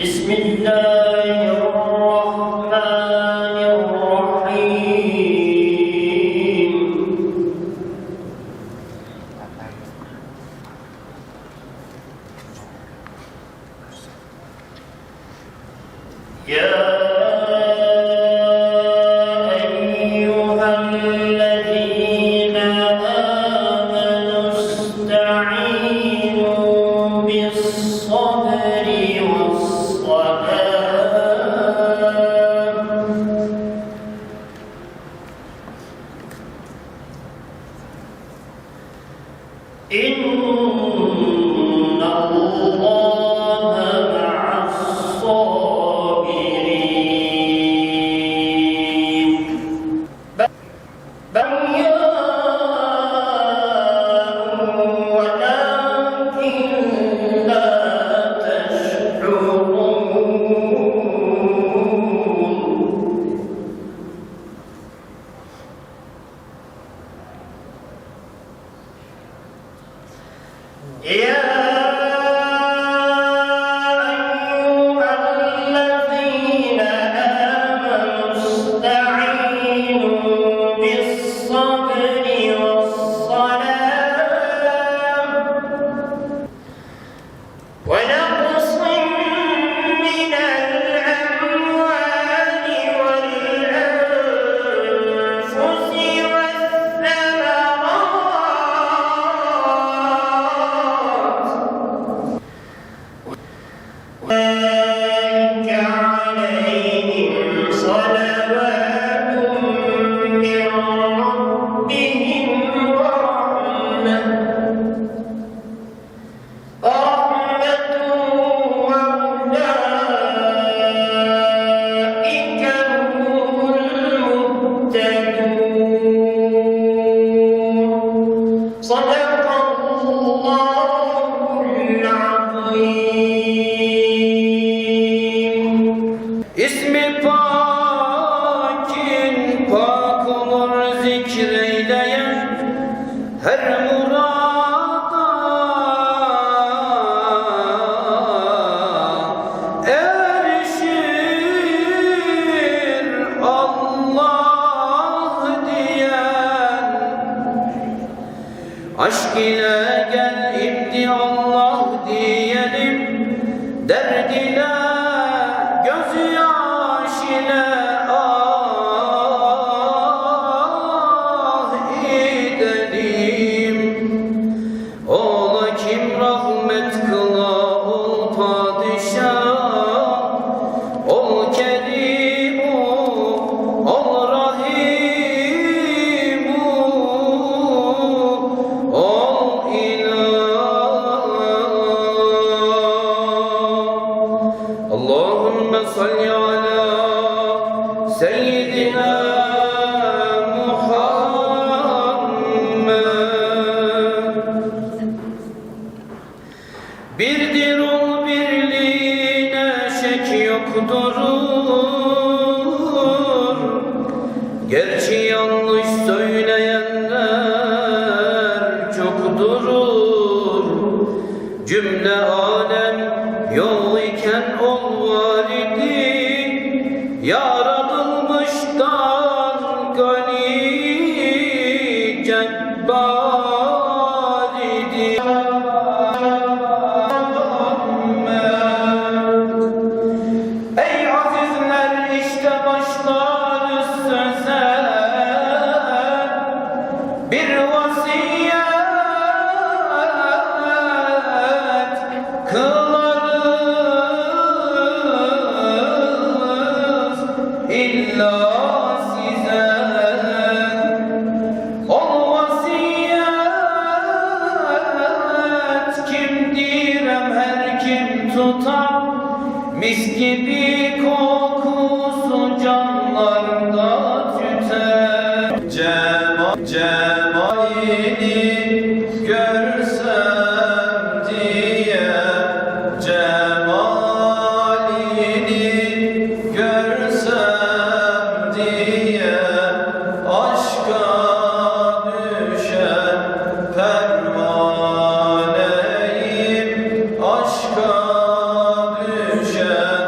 بسم الله الرحمن الرحيم يا أيها الذين آمنوا استعينوا بالصبر إن الله مع الصابرين ولكن لا تشعرون يا أيها الذين آمنوا استعينوا بالصبر والصلاة ونقص من الأموال والأنفس أولئك عليهم صلوات من ربهم ورحمة وأولئك هم المهتدون صدق الله العظيم İsmi pakin pak olur zikreyleyen her murada erişir Allah diyen aşk ile gel ibdi Allah diyelim derd ile gözyaş ile ah edelim. Ola kim rahmet kıla ol padişah, ol kerimu, ol rahimu, ol ilah. Allahümme salli ala seyyidina Muhammed. Birdir ol birliğine şek yoktur. Gerçi yanlış söyleyenler çoktur. Cümle alem yol iken ol var idi. Yaratılmıştan gani cebbar idi. Ey azizler işte başlar söze bir vasiyet kılarız illa size. O vasiyet kim direm her kim tutar, mis gibi kokusu canlarda tüter. Cemalini görsem diye, cemalini görsem diye aşka düşen pervaneyim, aşka düşen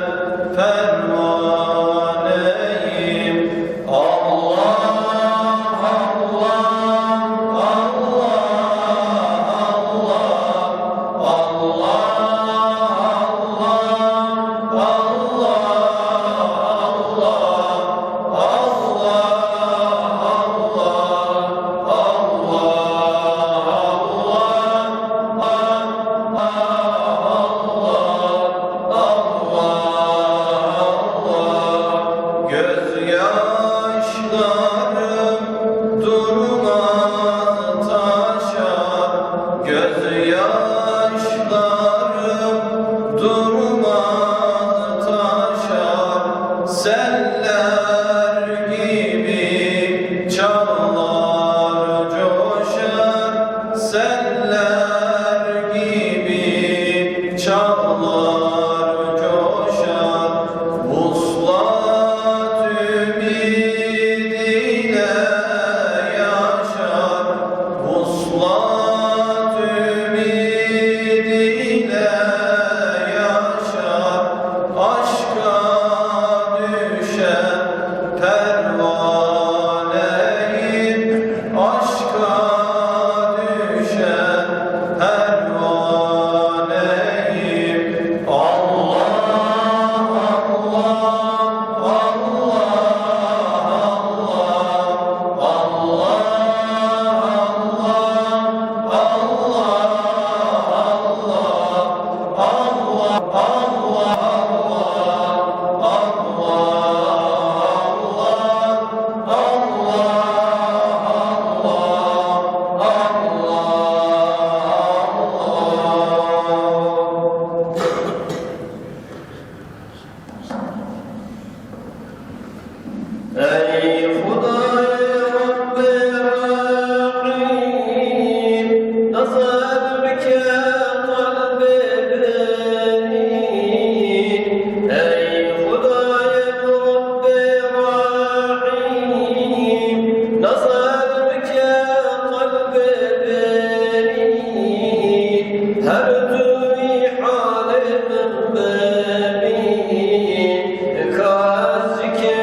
durmaz taşar, seller gibi çağlar coşar, seller gibi çağlar coşar. Vuslat ümidiyle yaşar, vuslat ümidiyle yaşar. Aşka düşen pervaneyim, aşka düşen pervaneyim. Allah, ey Huday Rabbi Rahim, nazar bike kalbe benim. Ey Huday Rabbi Rahim, nazar bike kalbe benim. Her türlü halim benim, kazike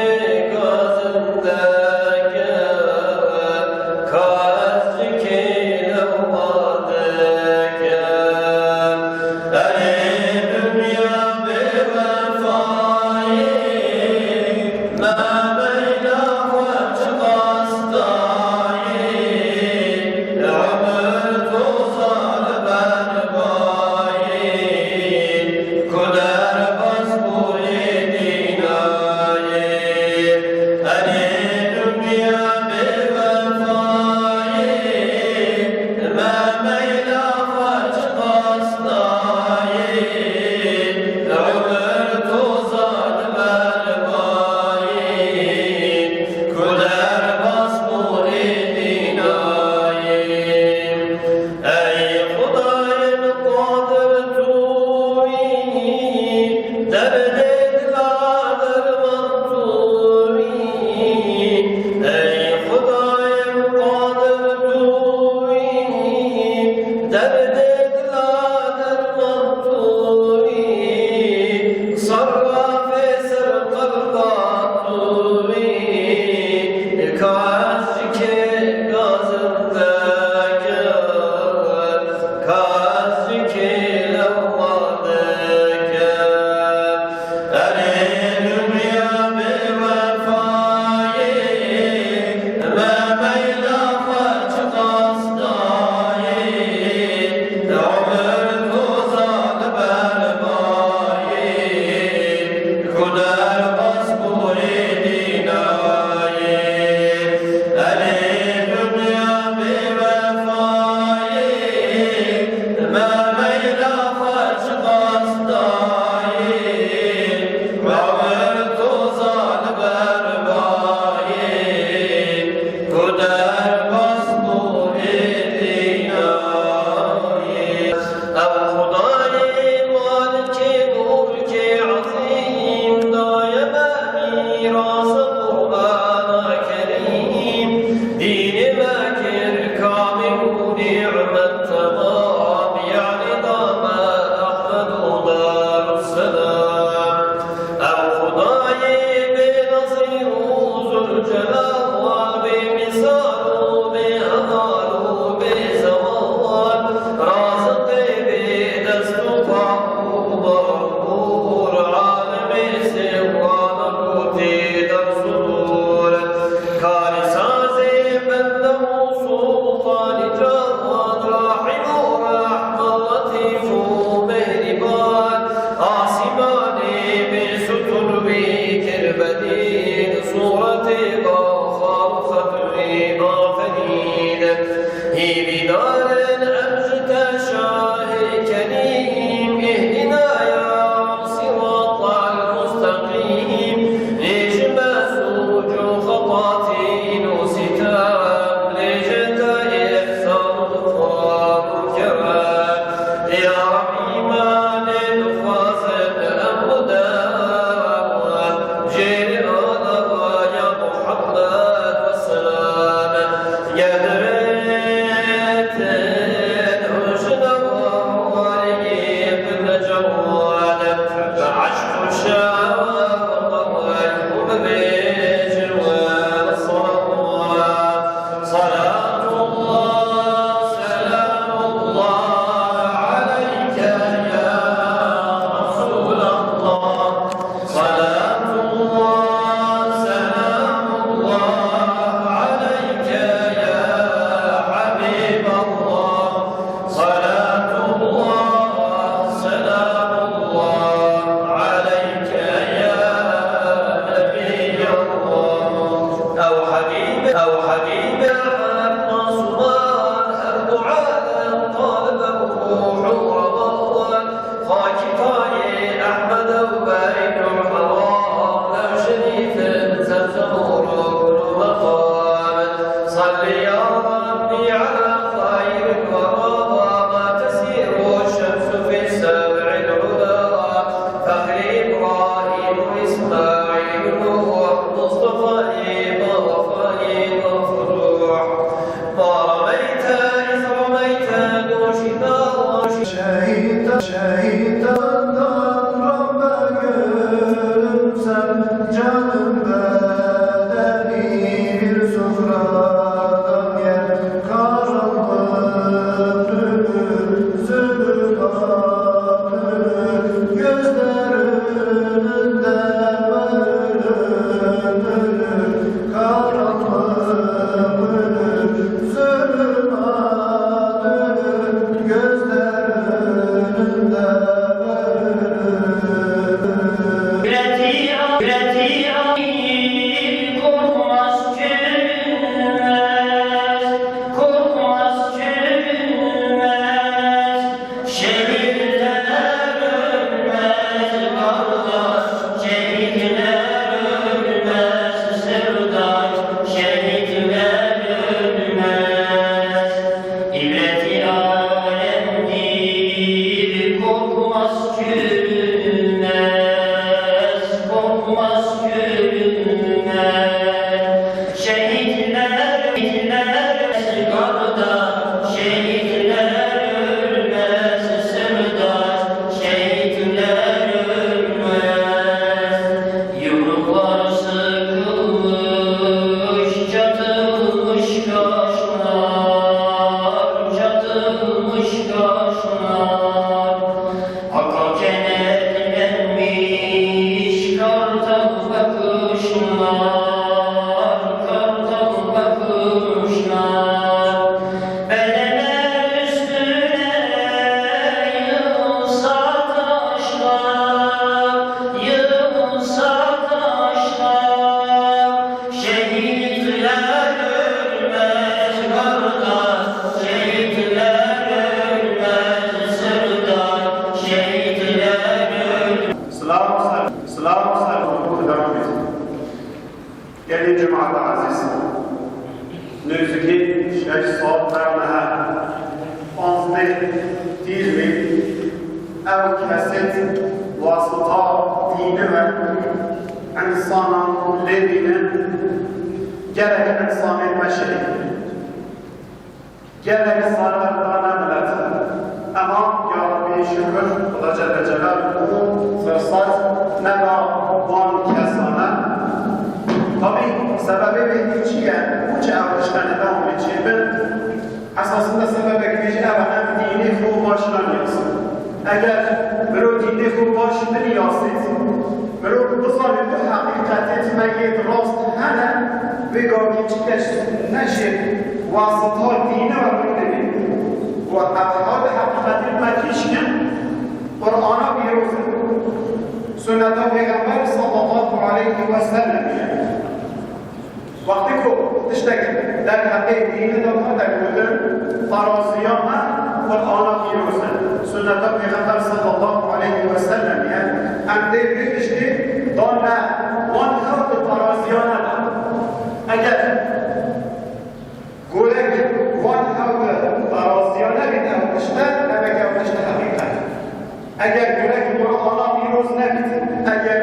görünmez, kopmaz görünmez. Şehitler karda, şehitler ölmez sırdaş, şehitler ölmez. Yumruklar sıkılmış, çatılmış kaşlar, çatılmış kaşlar. Hakka kenetlenmiş kartal bakışlar, kartal bakışlar. Bedeler üstüne yığılsa taşlar, yığılsa taşlar. Şehitler ölmez kardeş, şehitler ölmez sırdaş, şehitler ölmez. Selam oku devam et. Gelin cemaat aziz. Nüzüki 6 saatlerine 11 dilmi ev kesit vasıta dini ve insana levine gerek insan etme şeyi. Gerek sarılarına bilet. Ama ya Rabbi şükür Allah Celle Celaluhu fırsat ne da van kesana. Tabi sebebi bir içiye uçı avuşlarına devam edeceğimin esasında sebebi gücü evvelen dini khu başına yazsın. Eğer bir o dini khu başına yazsın, bir o bu zalimi hakikat etmeyi rast hene ve gavgıçkeş neşir vasıta dini ve bildiri ve evhad hakikat etmekişken Kur'an'a bir olsun. Sünnete Peygamber sallallahu aleyhi ve sellem vakti ko tiştek der hakkı dini de kadar gördüm taraziyana Kur'an'a bir olsun. Sünnete Peygamber sallallahu aleyhi ve sellem emde bir işte donla on havdu taraziyana eğer Gülek van havdu taraziyana bir evlişte demek evlişte hakikat. Eğer görek Kur'an'a bir nebit, eğer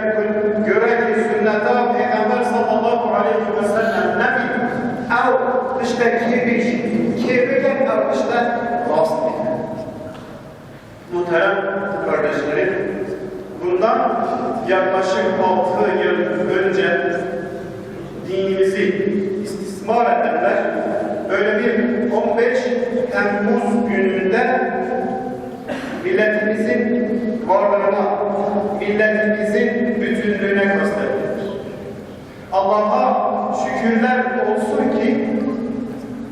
görek sünnete Peygamber sallallahu aleyhi ve sellem nebit, ev işte kibiş, kibilen ev işte rast değil. Muhterem kardeşlerim, bundan yaklaşık 6 yıl önce dinimizi istismar edenler böyle bir 15 Temmuz gününde milletimizin varlığına, milletimizin bütünlüğüne gösterdiler. Allah'a şükürler olsun ki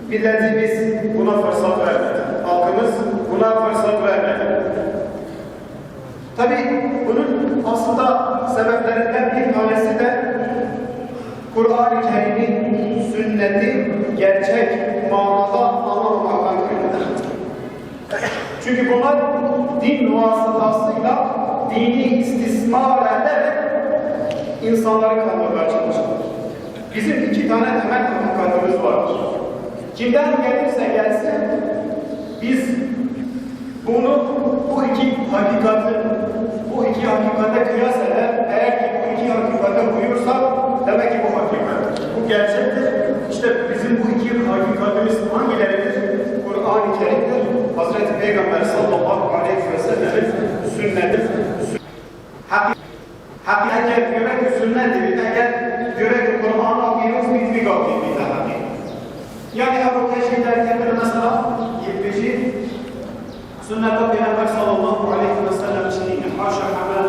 milletimiz buna fırsat vermedi. Halkımız buna fırsat vermedi. Tabii bunun aslında sebeplerinden bir tanesi de Kur'an-ı Kerim'in sünneti gerçek manada anlamamaktan kaynaklanır. Çünkü bunlar din vasıtasıyla dini istismar ederek insanları kandırmaya çalışırlar. Bizim 2 tane temel hakikatimiz vardır. Kimden gelirse gelsin, biz bunu bu iki hakikate kıyas eder. Eğer ki bu 2 hakikate uyursak demek ki bu hakikattir. Bu gerçektir. İşte bizim bu 2 hakikatimiz hangileridir? Kur'an-ı Kerim'dir. Hazreti Peygamber sallallahu aleyhi ve sellem'in sünneti. Hakikaten görek sünneti, eğer görek Kur'an'a uyuyoruz, bir gavdi bir daha. Yani Ebu Keşif derken mesela 25'i sünnete Peygamber sallallahu aleyhi ve sellem için haşa hamel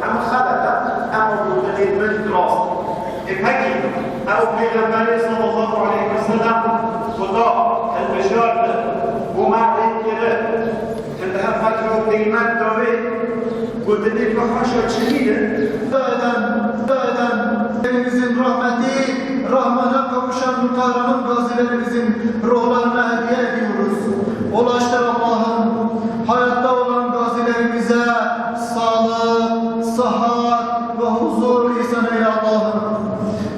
hem halata hem burada etmek durast. Peki Ebu Peygamber sallallahu aleyhi ve sellem bu da el-beşardı, bu ma'likleri kendine fatih o kıymet davi Güldenir ve haşa çeliyle Elimizin rahmeti, rahmana kavuşan muhtarımın gazilerimizin ruhlarına hediye ediyoruz. Ulaştır Allah'ım, hayatta olan gazilerimize sağlık, sıhhat ve huzur ihsan eyle Allah'ım.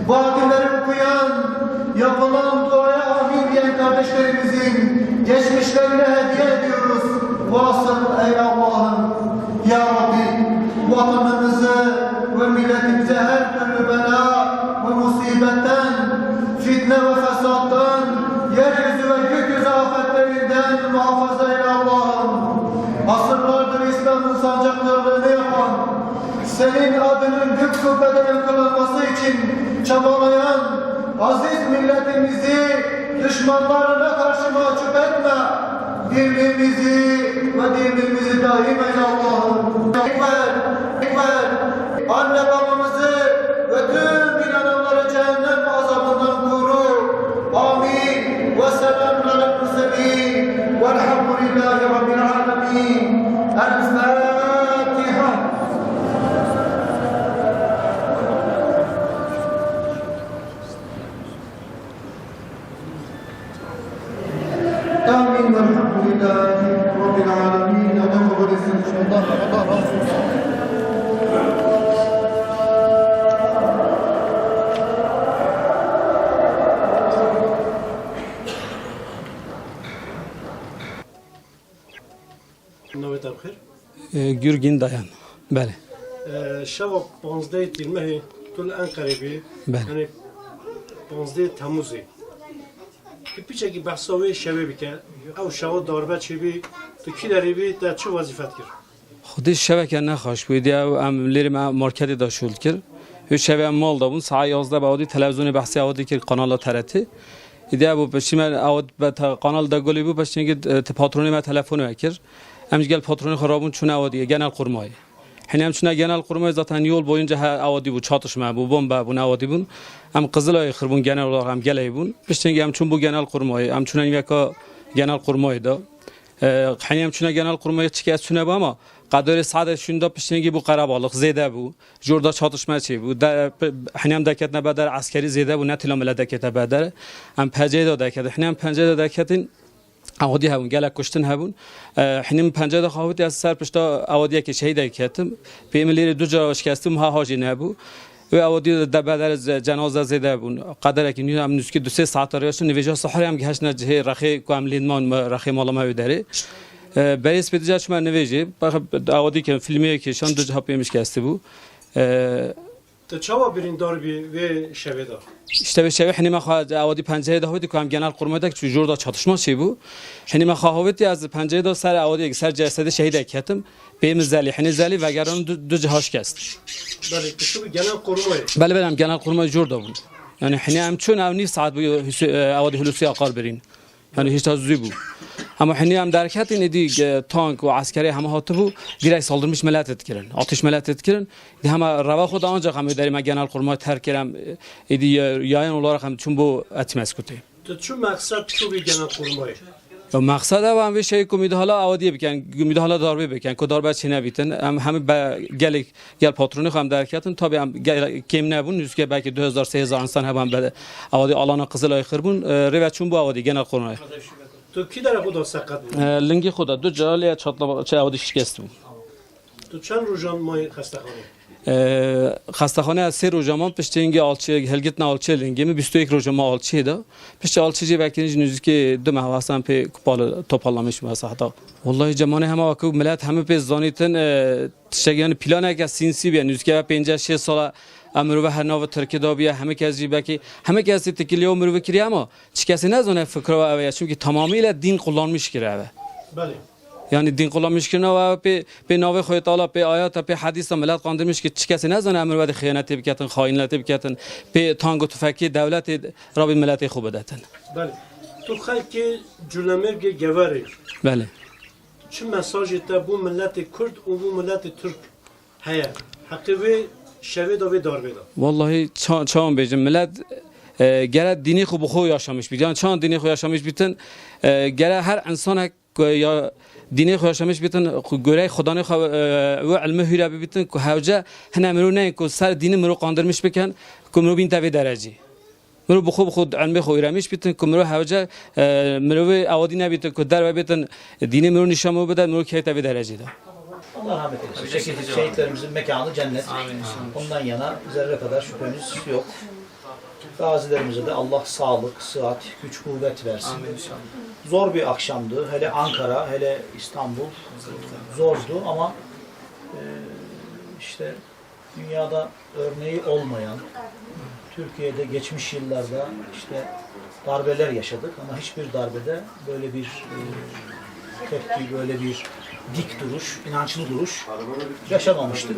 Vaadileri okuyan, yapılan duaya amin diyen kardeşlerimizin geçmişlerine hediye ediyoruz. Vasıl ey Allah'ım. Ya vatanımızı ve milletimize her türlü bela ve musibetten, fitne ve fesattan, yeryüzü ve gökyüzü afetlerinden muhafaza eyle Allah'ım. Asırlardır İslam'ın sancaklarını yapan, senin adının gök kubbede yankılanması için çabalayan aziz milletimizi düşmanlarına karşı mahcup etme. Birliğimizi ve dirliğimizi daim eyle Allah'ım. Ekber, anne babamızı ve tüm inananları cehennem azabından koru. Amin. Ve selamun alel murselin. Velhamdülillahi Rabbil alemin. El-Fatiha. Amin. Velhamdülillahi Rabbil alemin. Allah kabul etsin. Allah razı olsun. نویت بخیر. گرگین دایان بله شب 15 تیرمه طول انقره بی بله. یعنی 15 تموزی که پیچه که بحثاوی شبه بی که او شب داربه چی بی تو کی داری بی در چه وظیفت کرد؟ خودش شبکه نخواش بود یا ام لیرم مارکتی داشت کرد و شبه مال دابون ساعت 11 بعدی تلویزیون بحثی آوردی که کانال ترتی ایده ابو پشتی من آورد به کانال دگلی بود پشتی که پاترونی من تلفن کرد امروز گل پاترونی خرابون چون آوردی گنال قرمای حین هم چون گنال قرمای زاتن یول boyunca آوردی بود çatışma bu bomba bu آوردی بود هم Kızılay خربون genel olarak هم geley بود پشتی هم چون bu genel قرمای هم چون یکا genel قرمای دا حین هم چون genel قرمای چیکار چونه با ما قدر ساعت شوندا پشتی bu قرابالق زیده بود جوردا çatışma چی بود حین هم دکت نبادر عسکری زیده بود نتیلا مل دکت بدر هم پنجه دا دکت حین هم پنجه دا دکتین آوادی هبون گله کشتن هبون حینم پنجه دا خواهدی از سر پشتا آوادی که شهید کردم به املیری دو جا شکستم ها حاجی نبود و آوادی دبادر جنازه زده بون قدر که نیو هم نسکی 2-3 ساعت ریاست نویجا صحری هم گهش نجه رخی کاملین مان رخی مالا ما داره بریس بدیجا چما نویجی آوادی که فیلمی که شان دو جا پیمش کسته بود تو چاوا برین دار بی و شبه دار işte به شبیه حنیم خواهد آوادی پنجه دا هودی که هم گنال قرمه دا که جور دا çatışma چی بود حنیم خواهدی از پنجه دا سر آوادی سر جسد شهید کردم بیم زلی حنی زلی و گران دو جهاش کست بله تو genel korumaya بله بله هم گنال قرمه جور دا بود yani حنی هم چون او نیف ساعت بود آوادی هلوسی آقار برین yani hiç tazüzi bu. Ama hani hem derket idi tank ve askeri hem hatı bu direkt saldırmış millet etkiren. Atış millet etkiren. Hem rava xuda ancak hem derim genel kurmay terkerem idi yayın olarak hem çünkü bu etmez kutu. تو چون مقصد تو بی genel korumaya و مقصد هم به شی کومید حالا آوادی بکن کومید حالا داربه بکن که داربه چی نبیتن هم گل پاترونی هم درکتن تا هم کم نبون نزدیک belki 2000-3000 انسان هم به آوادی آلان قزلای خربون روی چون bu آوادی genel kurmay. تو کی داره خدا سقط بود لنگی خدا دو جالی çatla چه آوادی شکست بود. تو چند روزان مای خسته خانه خستخانه از 3 روزمان پشت اینگه آلچه هلگیت نه آلچه لنگی می 21 روزمان آلچه دا پشت آلچه جی بکنیج نزدیک 2 ماه واسه پی کوپال توپالامیش واسه حتا والله جمانه همه واکو ملت همه پی زانیتن تشگیان پلانه که سینسی بیا نزدیک 5-6 سال امرو و هر نو ترکیه دا بیا همه کس جی بکی همه کس تکلیه امرو کری اما چی کسی نزونه فکر و اویا چون که تمامیل دین kullanmış کره بله yani din kullanmış ki ne pe nave Xuda Teala pe ayet pe hadis millet kandırmış ki hiç kesi ne zan emir ve xıyanet biketin hainlet biketin pe tango tüfeki devlet Rabbi milleti خوب بدتن بله تو خلک جلمرگ گواری بله چه مساجی تا بو ملت کرد و بو ملت ترک هیا حقیقی شوید و دار بیدا والله çağın bejim millet gere dini خوب خو yaşamış bir yani çağın dini خو yaşamış bitin gere her insan ya dini خو yaşamış bitin göre Xudanı ve ilmi hüra bitin ku havca hena mero ne ku sar dini mero kandırmış biken ku mero bin tabi derece mero bu خود ilmi خو öğrenmiş bitin ku mero havca mero ve avadi ne bitin ku der ve bitin dini mero nişamı beder mero ki tabi derecede Allah rahmet eylesin. Şehitlerimizin mekanı cennet. Ondan yana zerre kadar şüphemiz yok. Gazilerimize de Allah sağlık, sıhhat, güç, kuvvet versin. Zor bir akşamdı. Hele Ankara, hele İstanbul zordu ama işte işte dünyada örneği olmayan, Türkiye'de geçmiş yıllarda işte darbeler yaşadık ama hiçbir darbede böyle bir tepki, böyle bir dik duruş, inançlı duruş yaşamamıştık.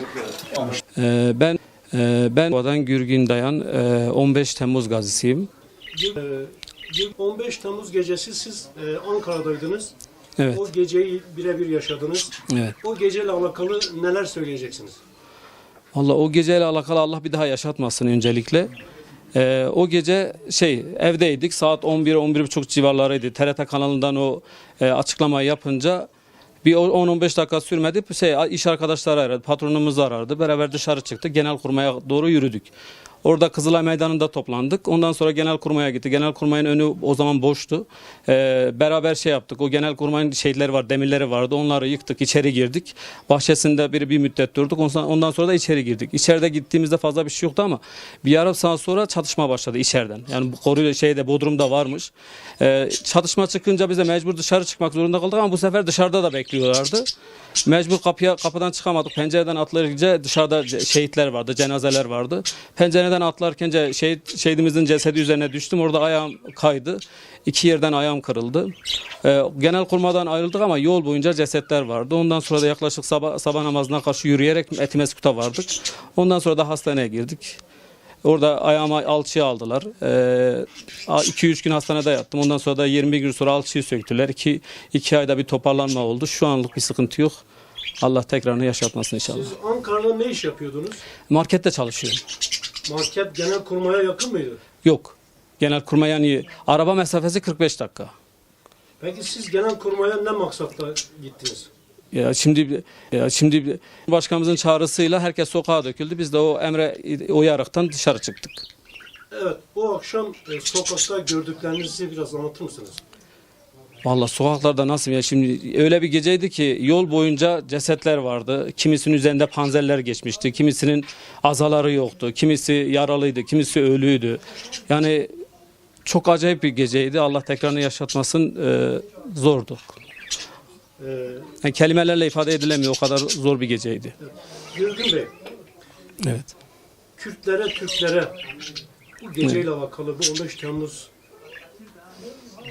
Ben Vadan Gürgün Dayan 15 Temmuz gazisiyim. 15 Temmuz gecesi siz Ankara'daydınız. Evet. O geceyi birebir yaşadınız. Evet. O geceyle alakalı neler söyleyeceksiniz? Vallahi o geceyle alakalı Allah bir daha yaşatmasın öncelikle. O gece evdeydik, saat 11-11.30 civarlarıydı. TRT kanalından o açıklamayı yapınca bir 10-15 dakika sürmedi. İş arkadaşları aradı, patronumuzu aradı. Beraber dışarı çıktık. Genelkurmay'a doğru yürüdük. Orada Kızılay Meydanı'nda toplandık. Ondan sonra Genelkurmay'a gitti. Genelkurmay'ın önü o zaman boştu. Beraber yaptık. O Genelkurmay'ın şeyleri var, demirleri vardı. Onları yıktık, içeri girdik. Bahçesinde bir müddet durduk. Ondan sonra da içeri girdik. İçeride gittiğimizde fazla bir şey yoktu ama bir yarım saat sonra çatışma başladı içeriden. Yani bu koruyla Bodrum'da varmış. Çatışma çıkınca biz de mecbur dışarı çıkmak zorunda kaldık ama bu sefer dışarıda da bekliyorlardı. Mecbur kapıdan çıkamadık. Pencereden atlayınca dışarıda şehitler vardı, cenazeler vardı. Pencereden atlarken şehidimizin cesedi üzerine düştüm. Orada ayağım kaydı. 2 yerden ayağım kırıldı. Genelkurmay'dan ayrıldık ama yol boyunca cesetler vardı. Ondan sonra da yaklaşık sabah namazına karşı yürüyerek Etimeskut'a vardık. Ondan sonra da hastaneye girdik. Orada ayağıma alçıyı aldılar. 2-3 gün hastanede yattım. Ondan sonra da 21 gün sonra alçıyı söktüler. 2 ayda bir toparlanma oldu. Şu anlık bir sıkıntı yok. Allah tekrarını yaşatmasın inşallah. Siz Ankara'da ne iş yapıyordunuz? Markette çalışıyorum. Market Genelkurmay'a yakın mıydı? Yok. Genelkurmay yani araba mesafesi 45 dakika. Peki siz Genelkurmay'a ne maksatla gittiniz? Şimdi başkanımızın çağrısıyla herkes sokağa döküldü. Biz de o emre uyaraktan dışarı çıktık. Evet, o akşam sokakta gördüklerinizi biraz anlatır mısınız? Vallahi sokaklarda nasıl ya, şimdi öyle bir geceydi ki yol boyunca cesetler vardı. Kimisinin üzerinde panzerler geçmişti. Kimisinin azaları yoktu. Kimisi yaralıydı. Kimisi ölüydü. Yani çok acayip bir geceydi. Allah tekrarını yaşatmasın, zordu. Yani kelimelerle ifade edilemiyor. O kadar zor bir geceydi. Gürgün Bey, Evet. Kürtlere, Türklere bu geceyle alakalı, bu 15 Temmuz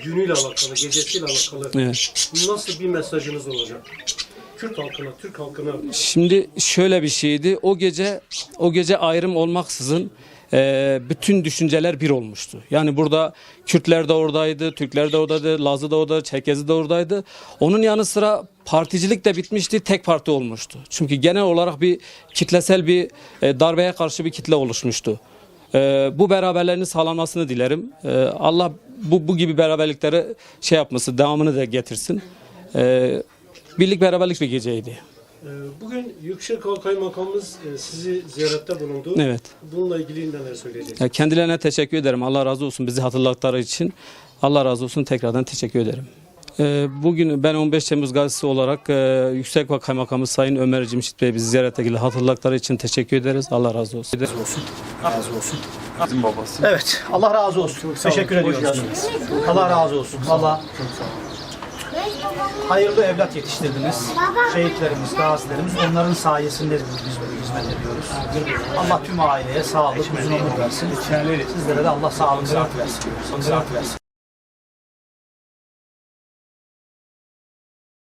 günüyle alakalı, gecesiyle alakalı Evet. nasıl bir mesajınız olacak? Kürt halkına, Türk halkına. Şimdi şöyle bir şeydi. O gece ayrım olmaksızın bütün düşünceler bir olmuştu. Yani burada Kürtler de oradaydı, Türkler de oradaydı, Lazı da oradaydı, Çerkezi de oradaydı. Onun yanı sıra particilik de bitmişti, tek parti olmuştu. Çünkü genel olarak bir kitlesel bir darbeye karşı bir kitle oluşmuştu. Bu beraberliğinin sağlanmasını dilerim. Allah bu gibi beraberlikleri yapması, devamını da getirsin. Birlik beraberlik bir geceydi. Bugün Yüksekova Kaymakamımız sizi ziyarette bulundu. Evet. Bununla ilgili neler söyleyeceksiniz? Kendilerine teşekkür ederim. Allah razı olsun bizi hatırlattıkları için. Allah razı olsun, tekrardan teşekkür ederim. Bugün ben 15 Temmuz gazisi olarak Yüksekova Kaymakamı Sayın Ömer Cimşit Bey bizi ziyarete geldi. Hatırlattıkları için teşekkür ederiz. Allah razı olsun. Razı olsun. Bizim babası. Evet. Allah razı olsun. Teşekkür ediyoruz. Allah razı olsun. Allah hayırlı evlat yetiştirdiniz. Şehitlerimiz, gazilerimiz, onların sayesinde biz böyle hizmet ediyoruz. Allah tüm aileye sağlık, uzun ömür versin. Sizlere de Allah sağlık, sıhhat versin.